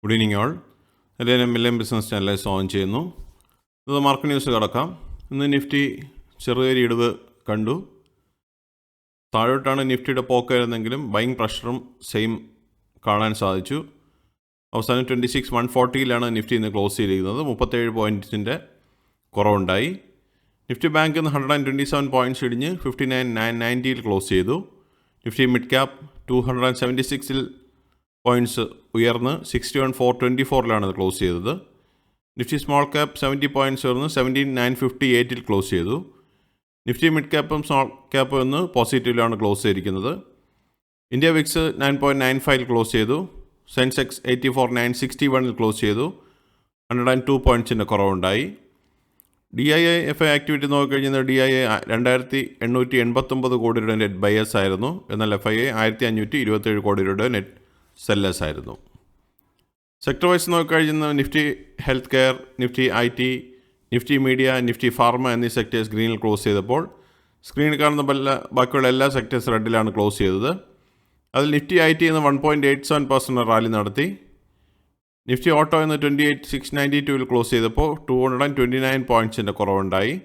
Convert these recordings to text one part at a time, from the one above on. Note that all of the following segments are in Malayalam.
Good evening all. എല്ലാവരും മില്യൺ ബിസിനസ് ചാനലിൽ സ്വാഗതം ചെയ്യുന്നു. ഇത് മാർക്കറ്റ് ന്യൂസ് കിടക്കാം. ഇന്ന് നിഫ്റ്റി ചെറിയൊരു ഇടിവ് കണ്ടു. താഴോട്ടാണ് നിഫ്റ്റിയുടെ പോക്ക് വരുന്നെങ്കിലും ബൈങ് പ്രഷറും സെയിം കാണാൻ സാധിച്ചു. അവസാനം 26,140 നിഫ്റ്റി ഇന്ന് ക്ലോസ് ചെയ്തിരിക്കുന്നത്. 37 പോയിൻറ്റിൻ്റെ കുറവുണ്ടായി. നിഫ്റ്റി ബാങ്കിൽ നിന്ന് 127 പോയിൻറ്റ്സ് ഇടിഞ്ഞ് 59,990 ക്ലോസ് ചെയ്തു. നിഫ്റ്റി മിഡ് ക്യാപ് 276 പോയിൻറ്റ്സ് ഉയർന്ന് 61,424 ക്ലോസ് ചെയ്തത്. നിഫ്റ്റി സ്മോൾ ക്യാപ്പ് 70 പോയിൻറ്റ്സ് ഉയർന്ന് 17,958 ക്ലോസ് ചെയ്തു. നിഫ്റ്റി മിഡ് ക്യാപ്പും സ്മോൾ ക്യാപ്പും എന്ന് പോസിറ്റീവിലാണ് ക്ലോസ് ചെയ്തിരിക്കുന്നത്. ഇന്ത്യ വിക്സ് 9.95 ക്ലോസ് ചെയ്തു. സെൻസെക്സ് 84,961 ക്ലോസ് ചെയ്തു. 102 പോയിൻറ്റ്സിൻ്റെ കുറവുണ്ടായി. DIA ആക്ടിവിറ്റി നോക്കിക്കഴിഞ്ഞാൽ DIA 2,889 കോടി രൂപയുടെ നെറ്റ് ബയേഴ്സ് ആയിരുന്നു. എന്നാൽ FIA 1,527 കോടി രൂപയുടെ നെറ്റ് സെല്ലേഴ്സ് ആയിരുന്നു. സെക്ടർ വൈസ് നോക്കിക്കഴിഞ്ഞാൽ Nifty health care, Nifty IT, Nifty media, Nifty pharma എന്നീ സെക്ടേഴ്സ് ഗ്രീനിൽ ക്ലോസ് ചെയ്തപ്പോൾ സ്ക്രീനിൽ കാണുന്ന ബാക്കിയുള്ള എല്ലാ സെക്ടേഴ്സ് റെഡിലാണ് ക്ലോസ് ചെയ്തത്. അതിൽ നിഫ്റ്റി IT എന്ന് 1.87% റാലി നടത്തി. നിഫ്റ്റി ഓട്ടോ എന്ന് 28,692 ക്ലോസ് ചെയ്തപ്പോൾ 229 പോയിൻറ്റ്സിൻ്റെ കുറവുണ്ടായി.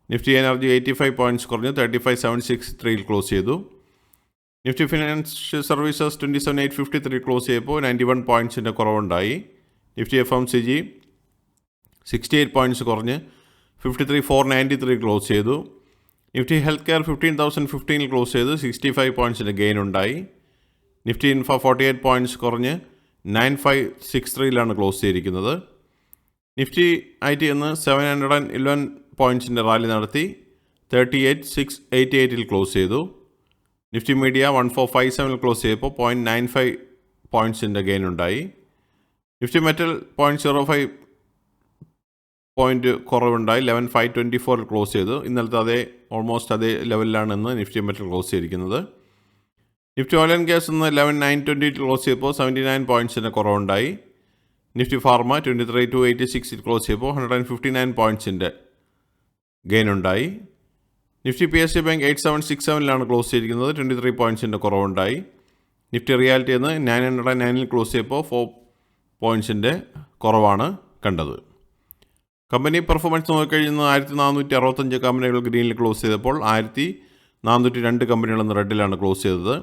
നിഫ്റ്റി എനർജി 85 പോയിൻറ്റ്സ് കുറഞ്ഞ് 35,763 ക്ലോസ് ചെയ്തു. നിഫ്റ്റി ഫിനാൻഷ്യൽ സർവീസസ് 27,853 ക്ലോസ് ചെയ്തപ്പോൾ 91 പോയിൻറ്റ്സിൻ്റെ കുറവുണ്ടായി. നിഫ്റ്റി FMCG 68 പോയിൻറ്റ്സ് കുറഞ്ഞ് 53,493 ക്ലോസ് ചെയ്തു. നിഫ്റ്റി ഹെൽത്ത് കെയർ 15,015 ക്ലോസ് ചെയ്ത് 65 പോയിൻറ്റ്സിൻ്റെ ഗെയിൻ ഉണ്ടായി. നിഫ്റ്റി ഇൻഫ 48 പോയിൻറ്റ്സ് കുറഞ്ഞ് 9563 ക്ലോസ് ചെയ്തിരിക്കുന്നത്. നിഫ്റ്റി IT എന്ന് 711 പോയിൻറ്റ്സിൻ്റെ റാലി നടത്തി 38,688 ക്ലോസ് ചെയ്തു. നിഫ്റ്റി മീഡിയ 1457 ക്ലോസ് ചെയ്തപ്പോൾ 0.95 പോയിൻറ്റ്സിൻ്റെ ഗെയിൻ ഉണ്ടായി. നിഫ്റ്റി മെറ്റൽ 0.05 പോയിൻറ്റ് കുറവുണ്ടായി 11,524 ക്ലോസ് ചെയ്തു. ഇന്നലത്തെ ഓൾമോസ്റ്റ് അതേ ലെവലിലാണ് ഇന്ന് നിഫ്റ്റി മെറ്റൽ ക്ലോസ് ചെയ്തിരിക്കുന്നത്. നിഫ്റ്റി ഓയിൽ ആൻഡ് ഗ്യാസ് ഇന്ന് 11,920 ക്ലോസ് ചെയ്തപ്പോൾ 79 പോയിൻറ്റ്സിൻ്റെ കുറവുണ്ടായി. നിഫ്റ്റി ഫാർമ 23,286 ക്ലോസ് ചെയ്തപ്പോൾ 159 പോയിൻറ്റ്സിൻ്റെ ഗെയിൻ ഉണ്ടായി. നിഫ്റ്റി PSU ബാങ്ക് 8767 ക്ലോസ് ചെയ്തിരിക്കുന്നത്. 23 പോയിൻറ്റ്സിൻ്റെ കുറവുണ്ടായി. നിഫ്റ്റി റിയാലിറ്റി എന്ന് 909 ക്ലോസ് ചെയ്തപ്പോൾ 4 പോയിൻറ്റ്സിൻ്റെ കുറവാണ് കണ്ടത്. കമ്പനി പെർഫോമൻസ് നോക്കിക്കഴിഞ്ഞാൽ 1,465 കമ്പനികൾ ഗ്രീനിൽ ക്ലോസ് ചെയ്തപ്പോൾ 1,402 കമ്പനികൾ ഇന്ന് റെഡിലാണ് ക്ലോസ് ചെയ്തത്.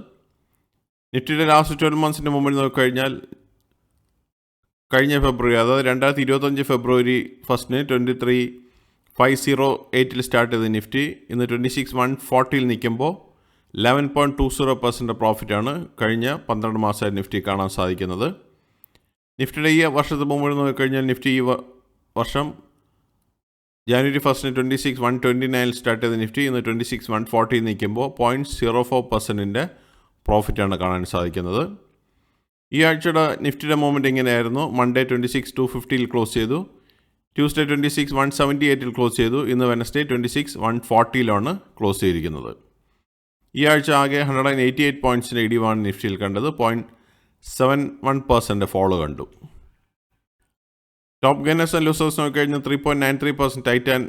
നിഫ്റ്റിയുടെ ലാസ്റ്റ് 12 മന്ത്സിൻ്റെ മുമ്പിൽ നോക്കിക്കഴിഞ്ഞാൽ കഴിഞ്ഞ ഫെബ്രുവരി, അതായത് 2025 ഫെബ്രുവരി 1 23,508 സ്റ്റാർട്ട് ചെയ്ത നിഫ്റ്റി ഇന്ന് 26,140 നിൽക്കുമ്പോൾ 11.20% പ്രോഫിറ്റാണ് കഴിഞ്ഞ 12 മാസമായി നിഫ്റ്റി കാണാൻ സാധിക്കുന്നത്. നിഫ്റ്റിയുടെ ഈ വർഷത്തെ മുമ്പിൽ നോക്കിക്കഴിഞ്ഞാൽ നിഫ്റ്റി ഈ വർഷം ജാനുവരി 1 26,129 സ്റ്റാർട്ട് ചെയ്ത നിഫ്റ്റി ഇന്ന് 26,140 നിൽക്കുമ്പോൾ 0.04% പ്രോഫിറ്റാണ് കാണാൻ സാധിക്കുന്നത്. ഈ ആഴ്ചയുടെ നിഫ്റ്റിയുടെ മൂവ്മെൻറ്റ് ഇങ്ങനെയായിരുന്നു. മൺഡേ 26,250 ക്ലോസ് ചെയ്തു. ട്യൂസ്ഡേ 26,178 ക്ലോസ് ചെയ്തു. ഇന്ന് വെനസ്ഡേ 26,140 ക്ലോസ് ചെയ്തിരിക്കുന്നത്. ഈ ആഴ്ച ആകെ 188 പോയിൻറ്റ്സിൻ്റെ ഇടിവാണ് നിഫ്റ്റിയിൽ കണ്ടത്. 0.71% ഫോളോ കണ്ടു. ടോപ്പ് ഗെയിനേഴ്സ് ആൻഡ് ലൂസേഴ്സ് നോക്കിക്കഴിഞ്ഞാൽ 3.93% ടൈറ്റാൻ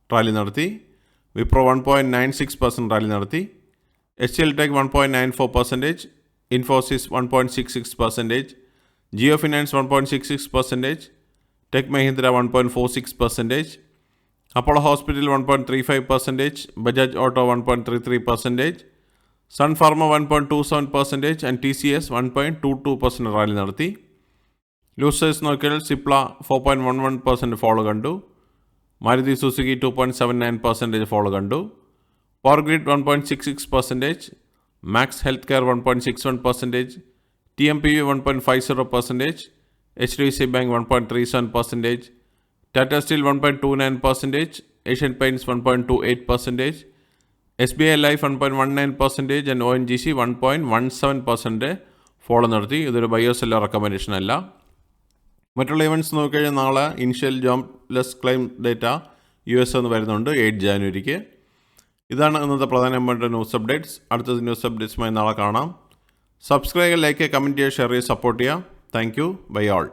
റാലി നടത്തി. വിപ്രോ 1.96% റാലി നടത്തി. HCL Tech 1.94%, Infosys 1.66%, Jio Finance 1.66%, Tech Mahindra 1.46%, Apollo Hospital 1.35%, Bajaj Auto 1.33%, Sun Pharma 1.27% and TCS 1.22% rally നടത്തി. ലൂസേഴ്സ് നോക്കിയാൽ സിപ്ല 4.11% ഫോളോ കണ്ടു. മാരുതി സുസുക്കി 2.79% ഫോളോ കണ്ടു. Power Grid 1.66%, Max Healthcare 1.61%, TMPV 1.50%, HDFC bank 1.37%, Tata Steel 1.29%, Asian Paints 1.28%, SBI Life 1.19% and ONGC 1.17% fall നടത്തി. ഇതൊരു ബയോ സെല്ലർ റെക്കമെൻഡേഷൻ അല്ല. മറ്റുള്ള ഇവൻറ്റ്സ് നോക്കിക്കഴിഞ്ഞാൽ നാളെ initial jobless claim data US എന്ന് വരുന്നുണ്ട് 8 ജാനുവരിക്ക്. ഇതാണ് ഇന്നത്തെ പ്രധാനപ്പെട്ട ന്യൂസ് അപ്ഡേറ്റ്സ്. അടുത്ത ന്യൂസ് അപ്ഡേറ്റ്സുമായി നാളെ കാണാം. സബ്സ്ക്രൈബ്, ലൈക്ക്, കമൻറ്റ് ചെയ്യുക, ഷെയർ ചെയ്യുക, സപ്പോർട്ട് ചെയ്യുക. Thank you. Bye all.